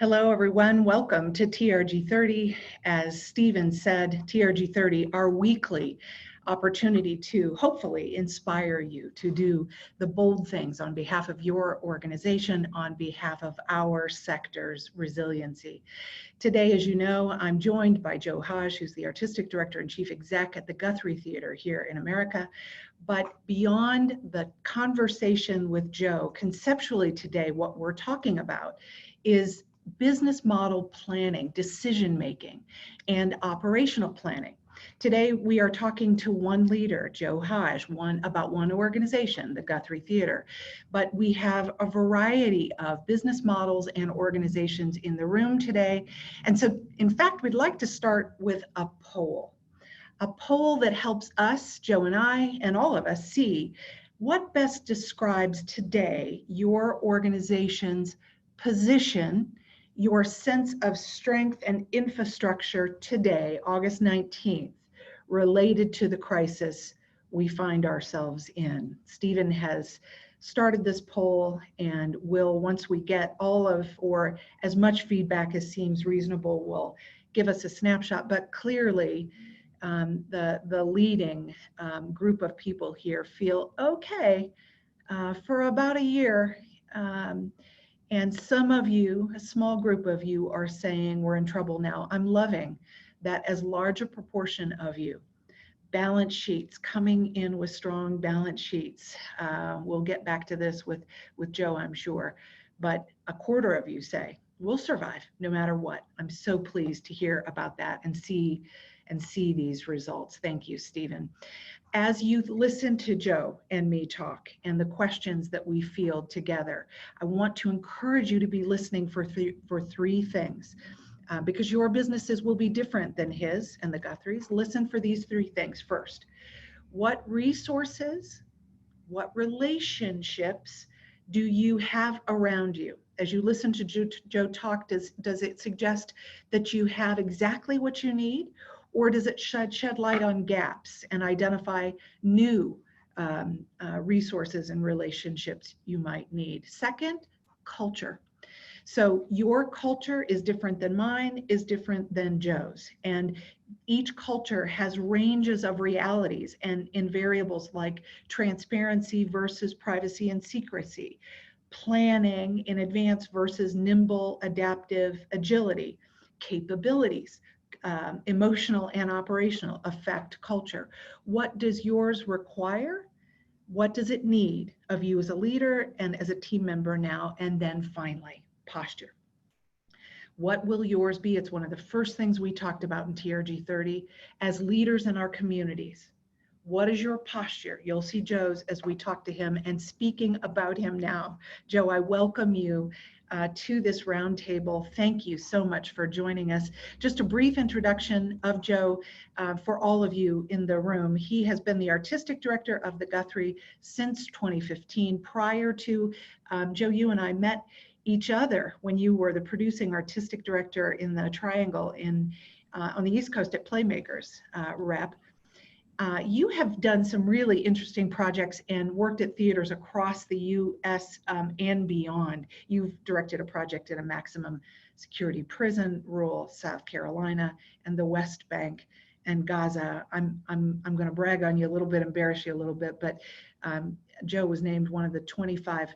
Hello, everyone. Welcome to TRG 30. As Stephen said, TRG 30, our weekly opportunity to hopefully inspire you to do the bold things on behalf of your organization, on behalf of our sector's resiliency. Today, as you know, I'm joined by Joe Hodge, who's the Artistic Director and Chief Exec at the Guthrie Theater here in America. But beyond the conversation with Joe, conceptually today, what we're talking about is business model planning, decision-making, and operational planning. Today, we are talking to one leader, Joe Hodge, about one organization, the Guthrie Theater. But we have a variety of business models and organizations in the room today. And so, in fact, we'd like to start with a poll that helps us, Joe and I, and all of us see what best describes today your organization's position, your sense of strength and infrastructure today, August 19th, related to the crisis we find ourselves in. Stephen has started this poll and will, once we get all of or as much feedback as seems reasonable, will give us a snapshot. But clearly, the leading group of people here feel okay for about a year. And some of you, a small group of you, are saying we're in trouble now. I'm loving that as large a proportion of you. Balance sheets, coming in with strong balance sheets. We'll get back to this with Joe, I'm sure. But a quarter of you say, we'll survive no matter what. I'm so pleased to hear about that and see these results. Thank you, Stephen. As you listen to Joe and me talk and the questions that we field together, I want to encourage you to be listening for three things, because your businesses will be different than his and the Guthries. Listen for these three things. First, what resources, what relationships do you have around you? As you listen to Joe talk, does it suggest that you have exactly what you need? Or does it shed light on gaps and identify new resources and relationships you might need? Second, culture. So your culture is different than mine, is different than Joe's. And each culture has ranges of realities and in variables like transparency versus privacy and secrecy, planning in advance versus nimble, adaptive agility, capabilities, emotional and operational affect culture. What does yours require? What does it need of you as a leader and as a team member now? And then finally, posture. What will yours be? It's one of the first things we talked about in TRG 30 as leaders in our communities. What is your posture? You'll see Joe's as we talk to him and speaking about him now. Joe, I welcome you to this roundtable. Thank you so much for joining us. Just a brief introduction of Joe for all of you in the room. He has been the artistic director of the Guthrie since 2015. Prior to, Joe, you and I met each other when you were the producing artistic director in the Triangle on the East Coast at Playmakers Rep. You have done some really interesting projects and worked at theaters across the U.S. And beyond. You've directed a project in a maximum security prison, rural South Carolina, and the West Bank and Gaza. I'm going to brag on you a little bit, embarrass you a little bit, but Joe was named one of the 25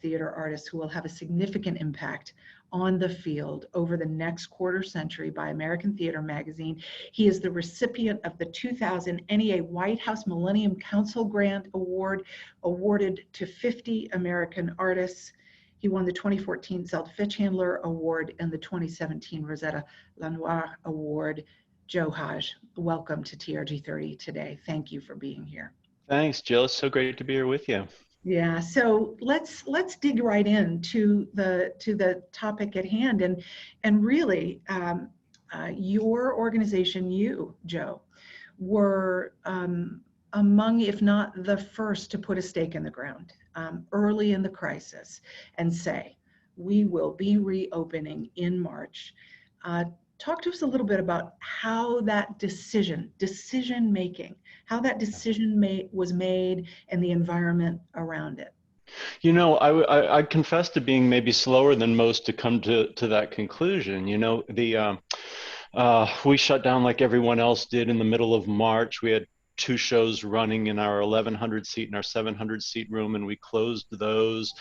theater artists who will have a significant impact on the field over the next quarter century by American Theater Magazine. He is the recipient of the 2000 NEA White House Millennium Council Grant Award, awarded to 50 American artists. He won the 2014 Zelt Fitchandler Award and the 2017 Rosetta Lanois Award. Joe Hodge, welcome to TRG 30 today. Thank you for being here. Thanks, Jill. It's so great to be here with you. Yeah, so let's dig right into the topic at hand, and really your organization, you, Joe, were among, if not the first, to put a stake in the ground early in the crisis and say, we will be reopening in March. Talk to us a little bit about how that decision making, how that decision was made and the environment around it. I confess to being maybe slower than most to come to that conclusion. We shut down like everyone else did in the middle of March. We had two shows running in our 1100 seat and our 700 seat room, and we closed those.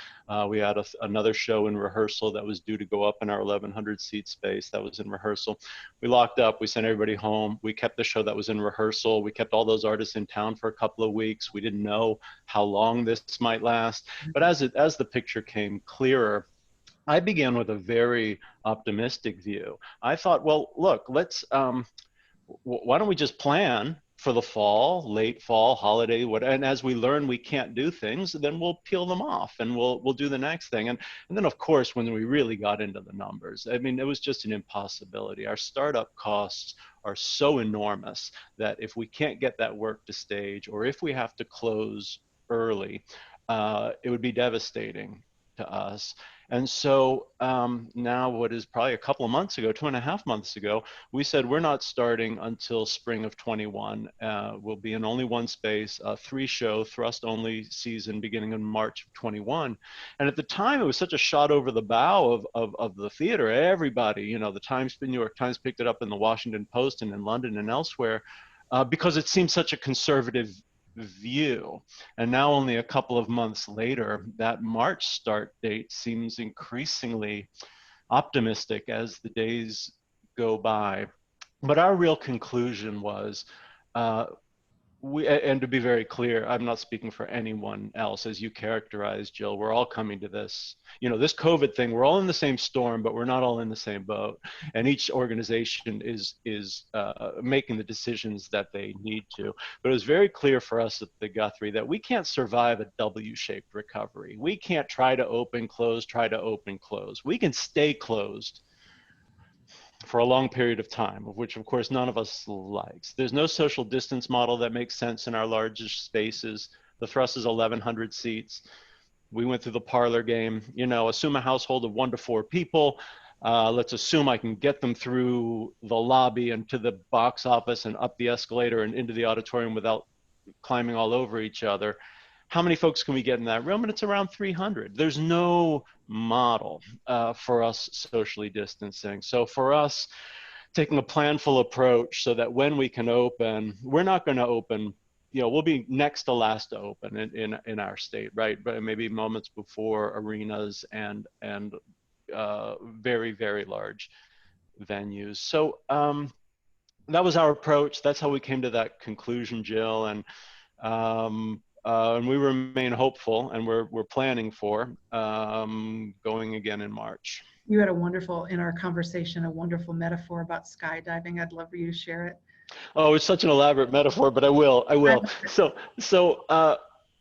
We had another show in rehearsal that was due to go up in our 1100 seat space that was in rehearsal. We locked up, we sent everybody home. We kept the show that was in rehearsal. We kept all those artists in town for a couple of weeks. We didn't know how long this might last. But as the picture came clearer, I began with a very optimistic view. I thought, well, look, why don't we just plan for the fall, late fall, holiday, and as we learn we can't do things, then we'll peel them off and we'll do the next thing. And then of course, when we really got into the numbers, I mean, it was just an impossibility. Our startup costs are so enormous that if we can't get that work to stage, or if we have to close early, it would be devastating to us. And so now, what is probably a couple of months ago, 2.5 months ago, we said we're not starting until spring of 21. We'll be in only one space, a 3-show thrust only season beginning in March of 21. And at the time, it was such a shot over the bow of the theater. Everybody, the New York Times picked it up in the Washington Post and in London and elsewhere, because it seemed such a conservative view. And now, only a couple of months later, that March start date seems increasingly optimistic as the days go by. But our real conclusion was, and to be very clear, I'm not speaking for anyone else, as you characterized, Jill. We're all coming to this, this COVID thing. We're all in the same storm, but we're not all in the same boat. And each organization is making the decisions that they need to. But it was very clear for us at the Guthrie that we can't survive a W-shaped recovery. We can't try to open, close, try to open, close. We can stay closed for a long period of time, of which of course none of us likes. There's no social distance model that makes sense in our largest spaces. The thrust is 1,100 seats. We went through the parlor game, assume a household of 1 to 4 people. Let's assume I can get them through the lobby and to the box office and up the escalator and into the auditorium without climbing all over each other. How many folks can we get in that room? And it's around 300. There's no model for us socially distancing. So for us, taking a planful approach so that when we can open, we're not going to open, we'll be next to last to open in our state, right? But maybe moments before arenas and very, very large venues. So that was our approach. That's how we came to that conclusion, Jill. And we remain hopeful, and we're planning for going again in March. You had in our conversation, a wonderful metaphor about skydiving. I'd love for you to share it. Oh, it's such an elaborate metaphor, but I will. So,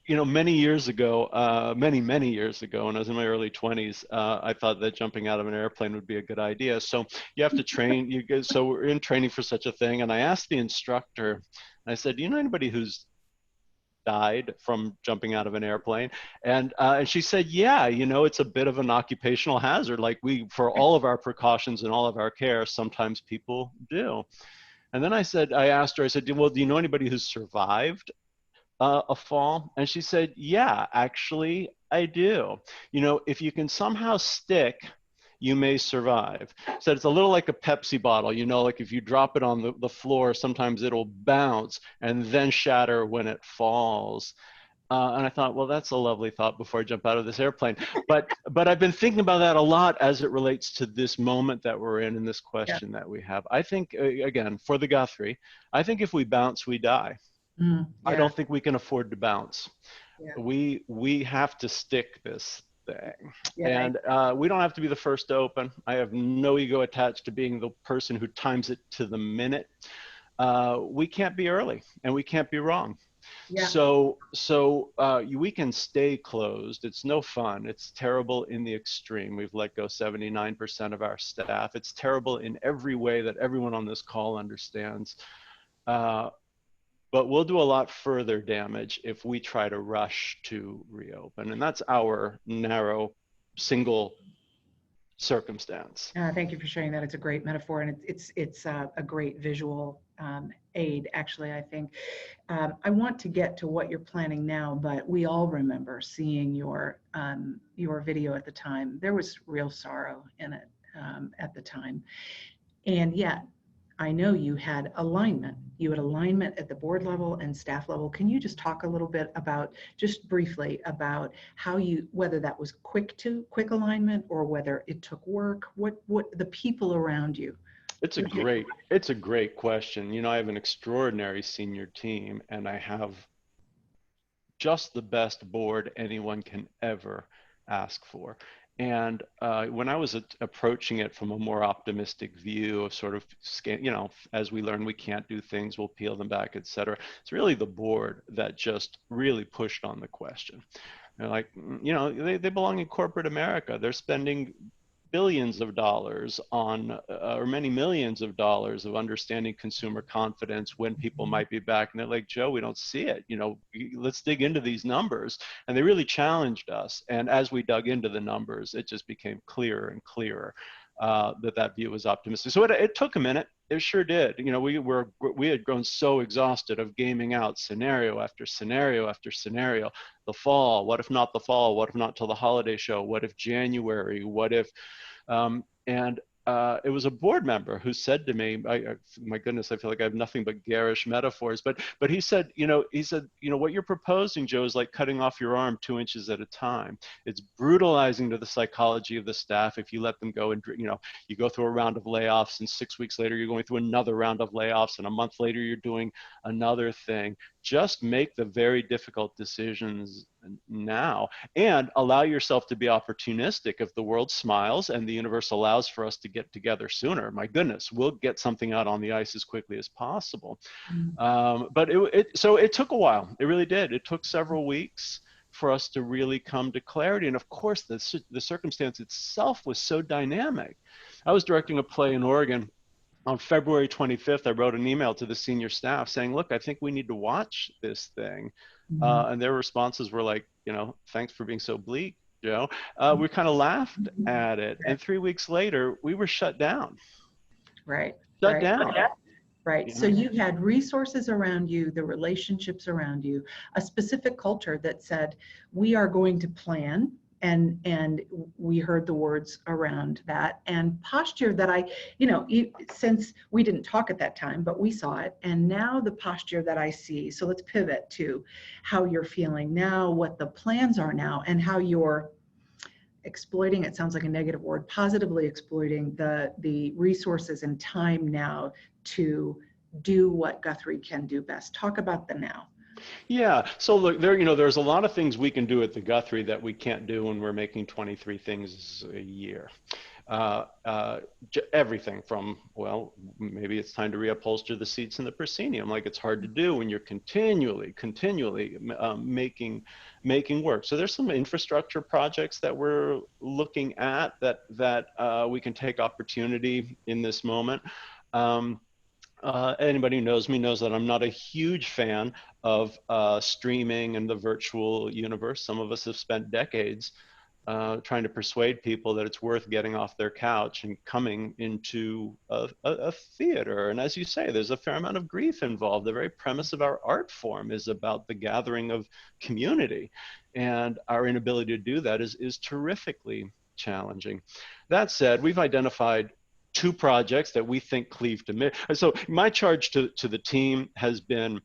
many years ago, many years ago, when I was in my early 20s, I thought that jumping out of an airplane would be a good idea. So you have to train. So we're in training for such a thing, and I asked the instructor, and I said, "Do you know anybody who's died from jumping out of an airplane?" And she said, yeah, it's a bit of an occupational hazard. Like for all of our precautions and all of our care, sometimes people do. And then I asked her, I said, well, do you know anybody who's survived a fall? And she said, yeah, actually, I do. If you can somehow stick, you may survive. So it's a little like a Pepsi bottle, like if you drop it on the floor, sometimes it'll bounce and then shatter when it falls. And I thought, well, that's a lovely thought before I jump out of this airplane. But I've been thinking about that a lot as it relates to this moment that we're in and this question that we have. I think, again, for the Guthrie, I think if we bounce, we die. I don't think we can afford to bounce. We have to stick this thing. And we don't have to be the first to open. I have no ego attached to being the person who times it to the minute. We can't be early and we can't be wrong. So we can stay closed. It's no fun. It's terrible in the extreme. We've let go 79% of our staff. It's terrible in every way that everyone on this call understands. But we'll do a lot further damage if we try to rush to reopen. And that's our narrow, single circumstance. Thank you for sharing that. It's a great metaphor, and it's a great visual aid, actually, I think. I want to get to what you're planning now, but we all remember seeing your video at the time. There was real sorrow in it at the time. And yet, I know you had alignment. You had alignment at the board level and staff level. Can you just talk a little bit about, just briefly, about how you, whether that was quick alignment or whether it took work, what the people around you? It's a great question. You know, I have an extraordinary senior team, and I have just the best board anyone can ever ask for. And when I was approaching it from a more optimistic view of sort of, you know, as we learn we can't do things, we'll peel them back, et cetera. It's really the board that just really pushed on the question. They're like, you know, they belong in corporate America. They're spending billions of dollars on, or many millions of dollars of understanding consumer confidence when people might be back. And they're like, Joe, we don't see it. You know, let's dig into these numbers. And they really challenged us. And as we dug into the numbers, it just became clearer and clearer that view was optimistic. So it took a minute. It sure did. You know, we had grown so exhausted of gaming out scenario after scenario after scenario. The fall, what if not the fall? What if not till the holiday show? What if January? What if, and it was a board member who said to me, my goodness, I feel like I have nothing but garish metaphors, but he said, what you're proposing, Joe, is like cutting off your arm 2 inches at a time. It's brutalizing to the psychology of the staff if you let them go and, you know, you go through a round of layoffs, and 6 weeks later, you're going through another round of layoffs, and a month later, you're doing another thing. Just make the very difficult decisions now and allow yourself to be opportunistic. If the world smiles and the universe allows for us to get together sooner, my goodness, we'll get something out on the ice as quickly as possible. But so it took a while. It really did. It took several weeks for us to really come to clarity. And of course, the circumstance itself was so dynamic. I was directing a play in Oregon. On February 25th, I wrote an email to the senior staff saying, look, I think we need to watch this thing. And their responses were like, you know, thanks for being so bleak, Joe. We kind of laughed at it. And 3 weeks later, we were shut down. Shut down. Right. So you had resources around you, the relationships around you, a specific culture that said, we are going to plan. And we heard the words around that, and posture that since we didn't talk at that time, but we saw it. And now the posture that I see, so let's pivot to how you're feeling now, what the plans are now, and how you're exploiting, it sounds like a negative word, positively exploiting the resources and time now to do what Guthrie can do best. Talk about the now. Yeah. So look, there's a lot of things we can do at the Guthrie that we can't do when we're making 23 things a year. Everything from, well, maybe it's time to reupholster the seats in the proscenium. Like, it's hard to do when you're continually making work. So there's some infrastructure projects that we're looking at that we can take opportunity in this moment. Anybody who knows me knows that I'm not a huge fan of streaming and the virtual universe. Some of us have spent decades trying to persuade people that it's worth getting off their couch and coming into a theater. And as you say, there's a fair amount of grief involved. The very premise of our art form is about the gathering of community. And our inability to do that is terrifically challenging. That said, we've identified 2 projects that we think cleave to me. So my charge to the team has been,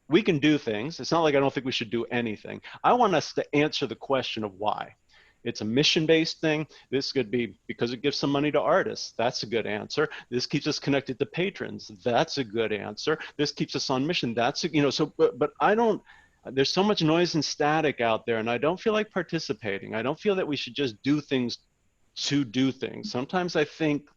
we can do things. It's not like I don't think we should do anything. I want us to answer the question of why. It's a mission-based thing. This could be because it gives some money to artists. That's a good answer. This keeps us connected to patrons. That's a good answer. This keeps us on mission. That's, but I don't, there's so much noise and static out there, and I don't feel like participating. I don't feel that we should just do things to do things. Sometimes I think,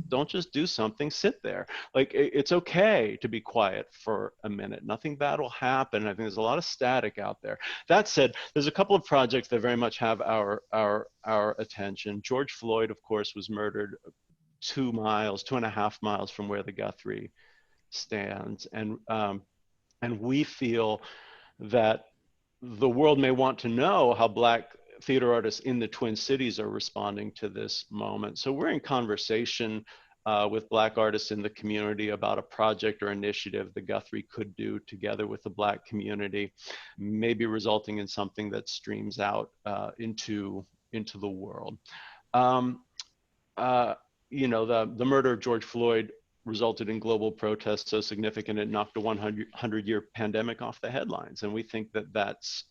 don't just do something, sit there. Like, it's okay to be quiet for a minute. Nothing bad will happen. I think there's a lot of static out there. That said, there's a couple of projects that very much have our attention. George Floyd, of course, was murdered 2.5 miles from where the Guthrie stands. And we feel that the world may want to know how Black theater artists in the Twin Cities are responding to this moment. So we're in conversation with Black artists in the community about a project or initiative the Guthrie could do together with the Black community, maybe resulting in something that streams out into the world. You know, the murder of George Floyd resulted in global protests so significant it knocked a 100-year pandemic off the headlines. And we think that that's,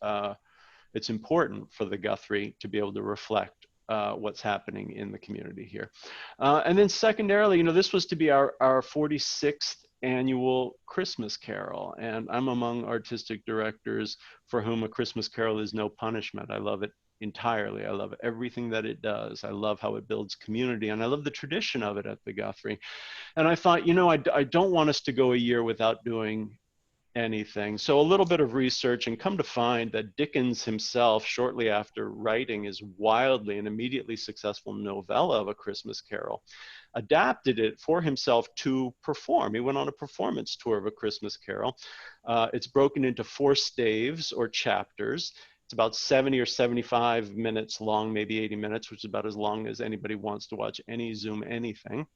it's important for the Guthrie to be able to reflect what's happening in the community here. And then secondarily, you know, this was to be our 46th annual Christmas Carol. And I'm among artistic directors for whom A Christmas Carol is no punishment. I love it entirely. I love everything that it does. I love how it builds community, and I love the tradition of it at the Guthrie. And I thought, you know, I don't want us to go a year without doing anything. So a little bit of research, and come to find that Dickens himself, shortly after writing his wildly and immediately successful novella of A Christmas Carol, adapted it for himself to perform. He went on a performance tour of A Christmas Carol. It's broken into 4 staves or chapters. It's about 70 or 75 minutes long, maybe 80 minutes, which is about as long as anybody wants to watch any Zoom anything.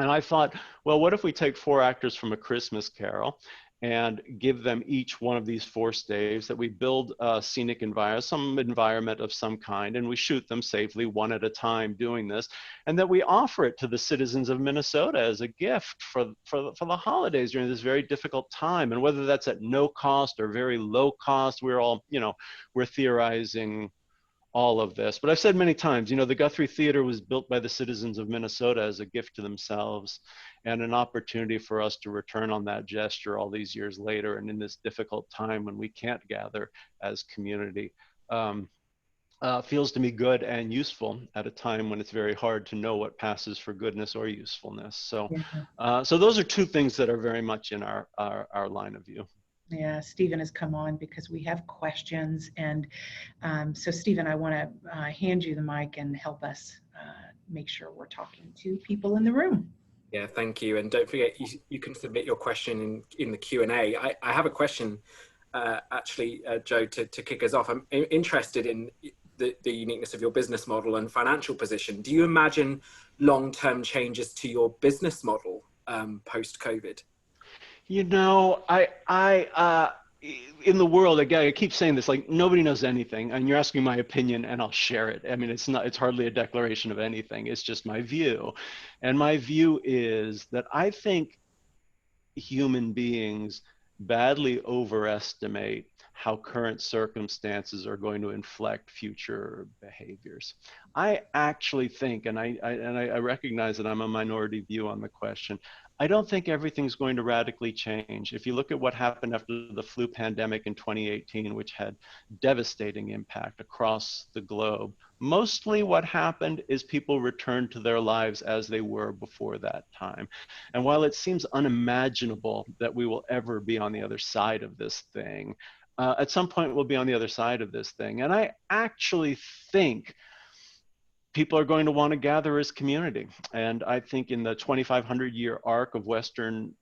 And I thought, well, what if we take 4 actors from A Christmas Carol and give them each one of these 4 staves, that we build a scenic environment, some environment of some kind, and we shoot them safely one at a time doing this, and that we offer it to the citizens of Minnesota as a gift for the holidays during this very difficult time. And whether that's at no cost or very low cost, we're all, you know, we're theorizing all of this. But I've said many times, you know, the Guthrie Theater was built by the citizens of Minnesota as a gift to themselves, and an opportunity for us to return on that gesture all these years later, and in this difficult time when we can't gather as community. Feels to me good and useful at a time when it's very hard to know what passes for goodness or usefulness. So, so those are 2 things that are very much in our line of view. Yeah, Stephen has come on because we have questions. And so Stephen, I want to hand you the mic and help us make sure we're talking to people in the room. Yeah, thank you. And don't forget, you can submit your question in the Q&A. I have a question, actually, Joe, to kick us off. I'm interested in the uniqueness of your business model and financial position. Do you imagine long-term changes to your business model post-COVID? You know, in the world, again, I keep saying this, like, nobody knows anything, and you're asking my opinion and I'll share it. I mean, it's hardly a declaration of anything. It's just my view. And my view is that I think human beings badly overestimate how current circumstances are going to inflect future behaviors. I actually think, and I recognize that I'm a minority view on the question, I don't think everything's going to radically change. If you look at what happened after the flu pandemic in 2018, which had devastating impact across the globe, mostly what happened is people returned to their lives as they were before that time. And while it seems unimaginable that we will ever be on the other side of this thing, at some point we'll be on the other side of this thing. And I actually think people are going to want to gather as community. And I think in the 2,500-year arc of Western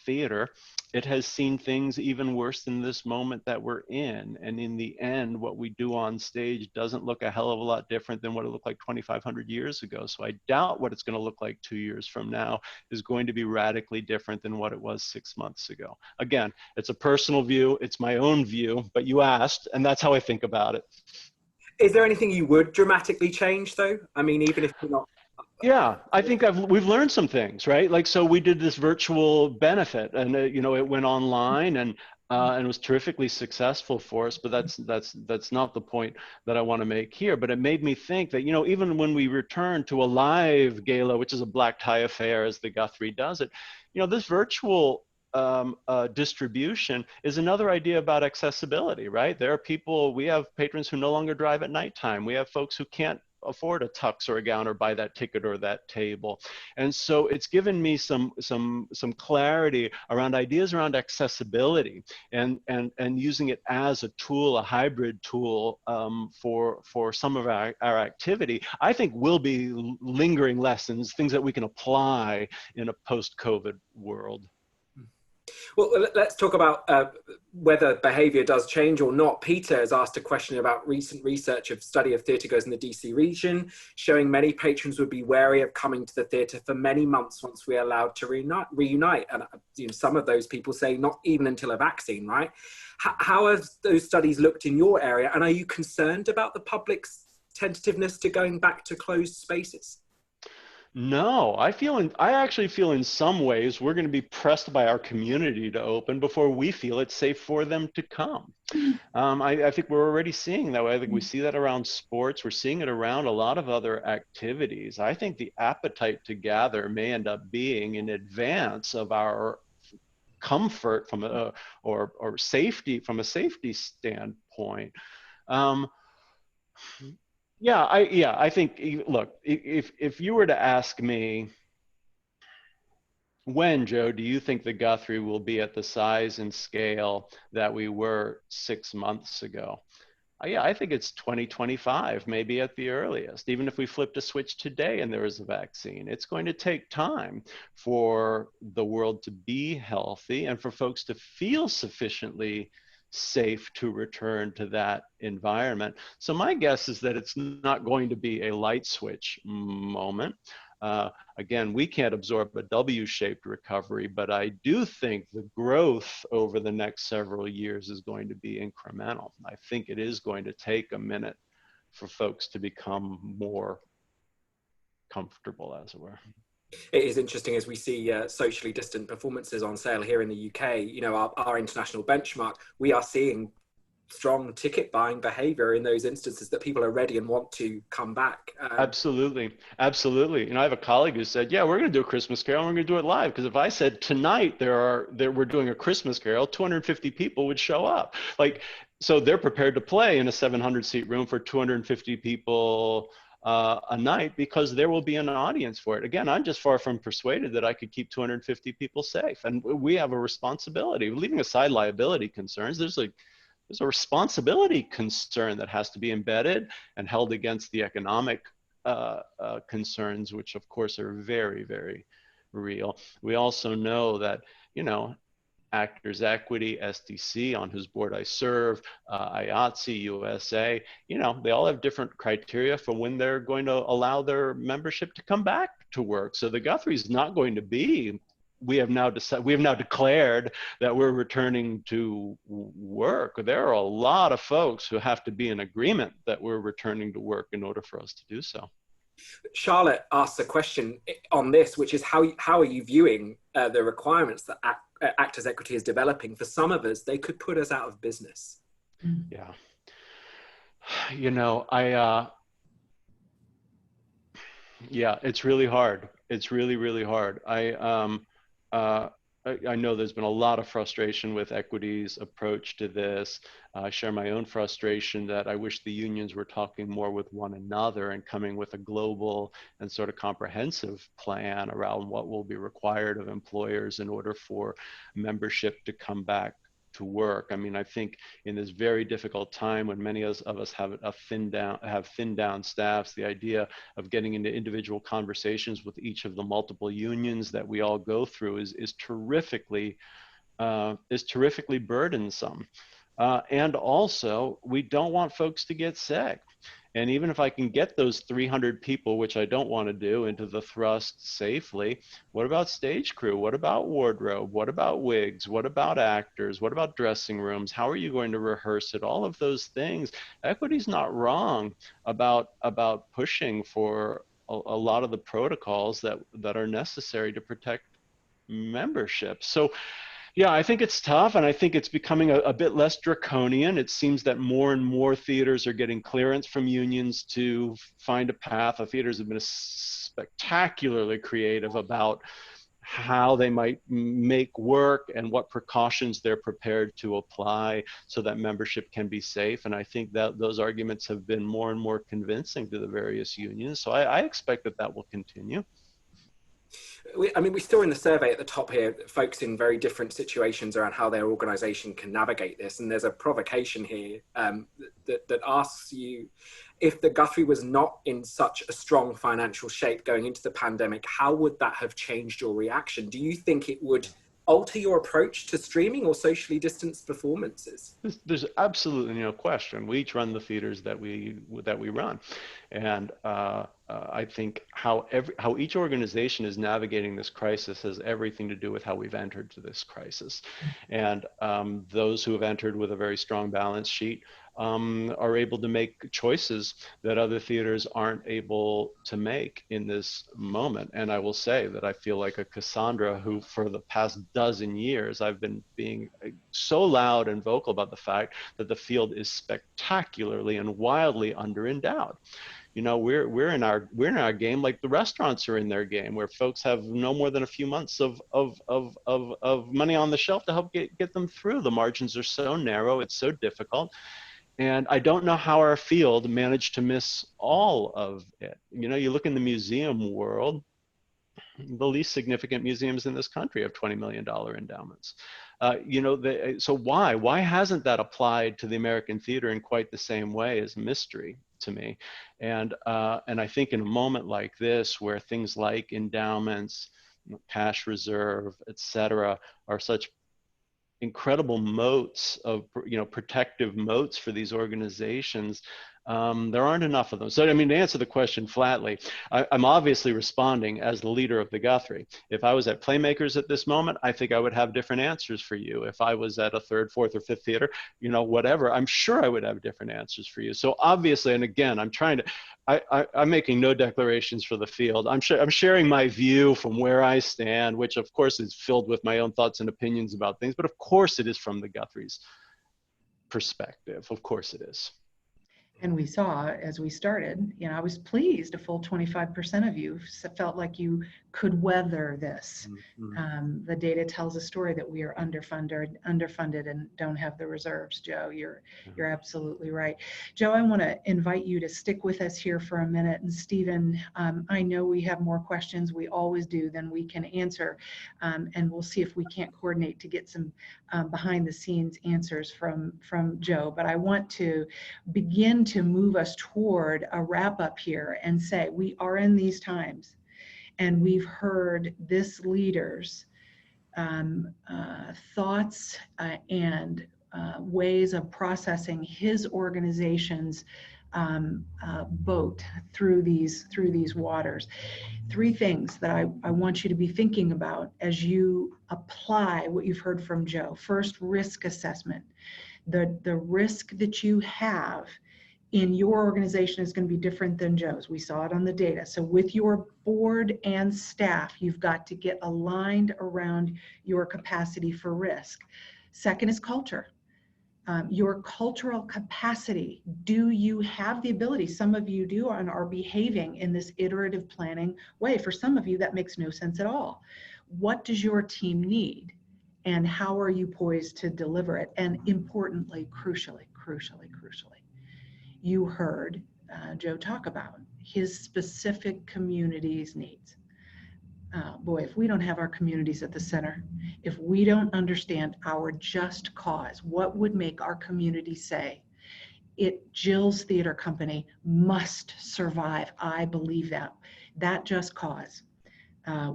theater, it has seen things even worse than this moment that we're in. And in the end, what we do on stage doesn't look a hell of a lot different than what it looked like 2,500 years ago. So I doubt what it's going to look like 2 years from now is going to be radically different than what it was 6 months ago. Again, it's a personal view, it's my own view, but you asked, and that's how I think about it. Is there anything you would dramatically change, though? I mean, even if you're not. Yeah, I think we've learned some things, right? Like, so we did this virtual benefit, and you know, it went online, and was terrifically successful for us. But that's not the point that I want to make here. But it made me think that, you know, even when we return to a live gala, which is a black tie affair as the Guthrie does it, you know, this virtual distribution is another idea about accessibility, right? There are people, we have patrons who no longer drive at nighttime. We have folks who can't afford a tux or a gown or buy that ticket or that table. And so it's given me some clarity around ideas around accessibility and using it as a tool, a hybrid tool for some of our activity, I think will be lingering lessons, things that we can apply in a post-COVID world. Well, let's talk about whether behaviour does change or not. Peter has asked a question about recent research of study of theatregoers in the DC region, showing many patrons would be wary of coming to the theatre for many months once we're allowed to reunite. And some of those people say not even until a vaccine, right? How have those studies looked in your area? And are you concerned about the public's tentativeness to going back to closed spaces? No, I actually feel in some ways we're going to be pressed by our community to open before we feel it's safe for them to come. I think we're already seeing that way. I think we see that around sports. We're seeing it around a lot of other activities. I think the appetite to gather may end up being in advance of our comfort from or safety from a safety standpoint. I think, look, if you were to ask me, when, Joe, do you think the Guthrie will be at the size and scale that we were 6 months ago? I think it's 2025, maybe at the earliest. Even if we flipped a switch today and there is a vaccine, it's going to take time for the world to be healthy and for folks to feel sufficiently safe to return to that environment. So my guess is that it's not going to be a light switch moment. Again, we can't absorb a W-shaped recovery, but I do think the growth over the next several years is going to be incremental. I think it is going to take a minute for folks to become more comfortable, as it were. It is interesting as we see socially distant performances on sale here in the UK, our international benchmark, we are seeing strong ticket buying behavior in those instances that people are ready and want to come back. Absolutely. I have a colleague who said, yeah, we're going to do a Christmas Carol and we're going to do it live. Because if I said tonight we're doing a Christmas Carol, 250 people would show up. So they're prepared to play in a 700 seat room for 250 people a night because there will be an audience for it. Again, I'm just far from persuaded that I could keep 250 people safe. And we have a responsibility. Leaving aside liability concerns, there's a responsibility concern that has to be embedded and held against the economic concerns, which of course are very, very real. We also know that, Actors Equity, SDC, on whose board I serve, IATSE, USA, they all have different criteria for when they're going to allow their membership to come back to work. So the Guthrie is not going to be, we have now declared that we're returning to work. There are a lot of folks who have to be in agreement that we're returning to work in order for us to do so. Charlotte asks a question on this, which is how are you viewing the requirements that Actors Equity is developing? For some of us, they could put us out of business. Yeah. It's really hard. It's really, really hard. I know there's been a lot of frustration with Equity's approach to this. I share my own frustration that I wish the unions were talking more with one another and coming with a global and sort of comprehensive plan around what will be required of employers in order for membership to come back to work. I mean, I think in this very difficult time when many of us have thinned down staffs, the idea of getting into individual conversations with each of the multiple unions that we all go through is terrifically burdensome. And also, we don't want folks to get sick. And even if I can get those 300 people, which I don't want to do, into the thrust safely, what about stage crew? What about wardrobe? What about wigs? What about actors? What about dressing rooms? How are you going to rehearse it? All of those things. Equity's not wrong about pushing for a lot of the protocols that are necessary to protect membership. So, yeah, I think it's tough, and I think it's becoming a bit less draconian. It seems that more and more theaters are getting clearance from unions to find a path. The theaters have been spectacularly creative about how they might make work and what precautions they're prepared to apply so that membership can be safe. And I think that those arguments have been more and more convincing to the various unions. So I expect that will continue. We saw in the survey at the top here, folks in very different situations around how their organization can navigate this. And there's a provocation here that asks you, if the Guthrie was not in such a strong financial shape going into the pandemic, how would that have changed your reaction? Do you think it would alter your approach to streaming or socially distanced performances? There's absolutely no question. We each run the theaters that we run, and I think how each organization is navigating this crisis has everything to do with how we've entered to this crisis. And those who have entered with a very strong balance sheet are able to make choices that other theaters aren't able to make in this moment. And I will say that I feel like a Cassandra who, for the past dozen years, I've been being so loud and vocal about the fact that the field is spectacularly and wildly under-endowed. You know, we're in our game like the restaurants are in their game, where folks have no more than a few months of money on the shelf to help get them through. The margins are so narrow, it's so difficult. And I don't know how our field managed to miss all of it. You know, you look in the museum world, the least significant museums in this country have $20 million endowments. You know, so why hasn't that applied to the American theater in quite the same way is a mystery to me. And I think in a moment like this, where things like endowments, cash reserve, et cetera, are such incredible moats of, you know, protective moats for these organizations, there aren't enough of them. So, I mean, to answer the question flatly, I'm obviously responding as the leader of the Guthrie. If I was at Playmakers at this moment, I think I would have different answers for you. If I was at a third, fourth, or fifth theater, you know, whatever, I'm sure I would have different answers for you. So obviously, and again, I'm trying to, I'm making no declarations for the field. I'm sharing my view from where I stand, which of course is filled with my own thoughts and opinions about things, but of course it is from the Guthrie's perspective. Of course it is. And we saw as we started, you know, I was pleased a full 25% of you felt like you could weather this. Mm-hmm. The data tells a story that we are underfunded and don't have the reserves. Joe, you're absolutely right. Joe, I want to invite you to stick with us here for a minute. And Stephen, I know we have more questions, we always do, than we can answer. And we'll see if we can't coordinate to get some behind the scenes answers from Joe. But I want to begin to move us toward a wrap up here and say we are in these times, and we've heard this leader's thoughts and ways of processing his organization's boat through these waters. Three things that I want you to be thinking about as you apply what you've heard from Joe. First, risk assessment. The risk that you have in your organization is going to be different than Joe's. We saw it on the data. So with your board and staff, you've got to get aligned around your capacity for risk. Second is culture. Your cultural capacity. Do you have the ability? Some of you do and are behaving in this iterative planning way. For some of you, that makes no sense at all. What does your team need? And how are you poised to deliver it? And importantly, crucially, you heard Joe talk about his specific community's needs. Boy, if we don't have our communities at the center, if we don't understand our just cause, what would make our community say, Jill's Theater Company must survive? I believe that just cause.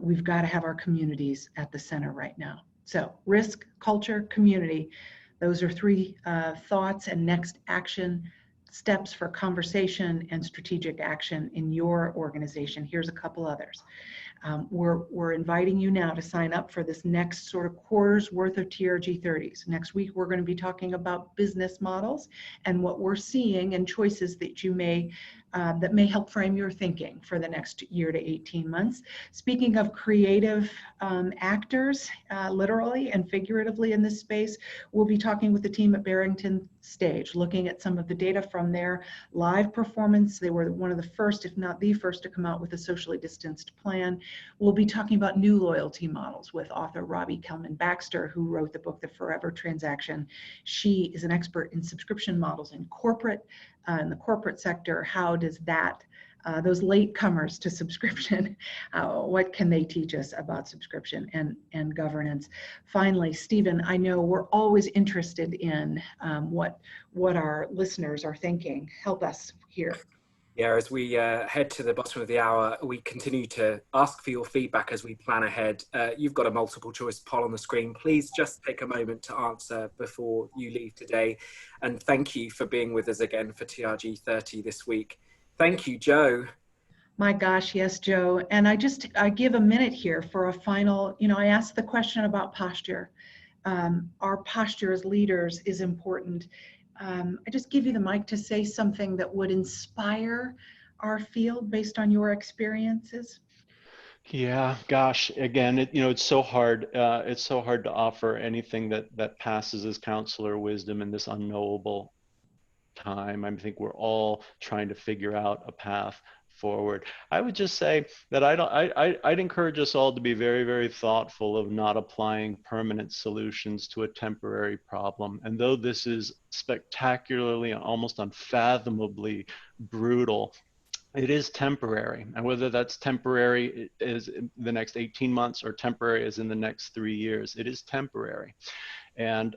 We've got to have our communities at the center right now. So risk, culture, community, those are three thoughts and next action steps for conversation and strategic action in your organization. Here's a couple others. We're inviting you now to sign up for this next sort of quarter's worth of TRG 30s. Next week, we're going to be talking about business models and what we're seeing and choices that you may that may help frame your thinking for the next year to 18 months. Speaking of creative actors, literally and figuratively in this space, we'll be talking with the team at Barrington Stage, looking at some of the data from their live performance. They were one of the first, if not the first, to come out with a socially distanced plan. We'll be talking about new loyalty models with author Robbie Kellman Baxter, who wrote the book, The Forever Transaction. She is an expert in subscription models in the corporate sector. How does that, those latecomers to subscription, what can they teach us about subscription and governance? Finally, Stephen, I know we're always interested in what our listeners are thinking. Help us here. Yeah, as we head to the bottom of the hour, we continue to ask for your feedback as we plan ahead. You've got a multiple choice poll on the screen. Please just take a moment to answer before you leave today. And thank you for being with us again for TRG 30 this week. Thank you, Joe. My gosh, yes, Joe. And I give a minute here for a final, I asked the question about posture. Our posture as leaders is important. I just give you the mic to say something that would inspire our field based on your experiences. Yeah, gosh, again, it's so hard. It's so hard to offer anything that passes as counselor wisdom in this unknowable time. I think we're all trying to figure out a path forward. I would just say that I'd encourage us all to be very, very thoughtful of not applying permanent solutions to a temporary problem. And though this is spectacularly and almost unfathomably brutal, it is temporary. And whether that's temporary is in the next 18 months or temporary is in the next 3 years, it is temporary. And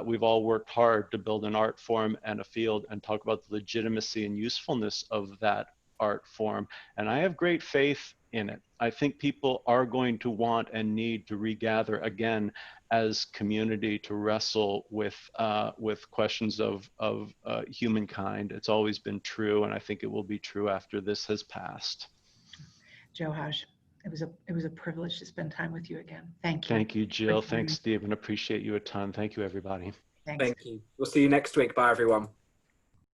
we've all worked hard to build an art form and a field and talk about the legitimacy and usefulness of that art form. And I have great faith in it. I think people are going to want and need to regather again as community to wrestle with questions of humankind. It's always been true, and I think it will be true after this has passed. Joe Haj, it was a privilege to spend time with you again. Thank you. Thank you, Jill. Thanks, Stephen. Appreciate you a ton. Thank you, everybody. Thanks. Thank you. We'll see you next week. Bye, everyone.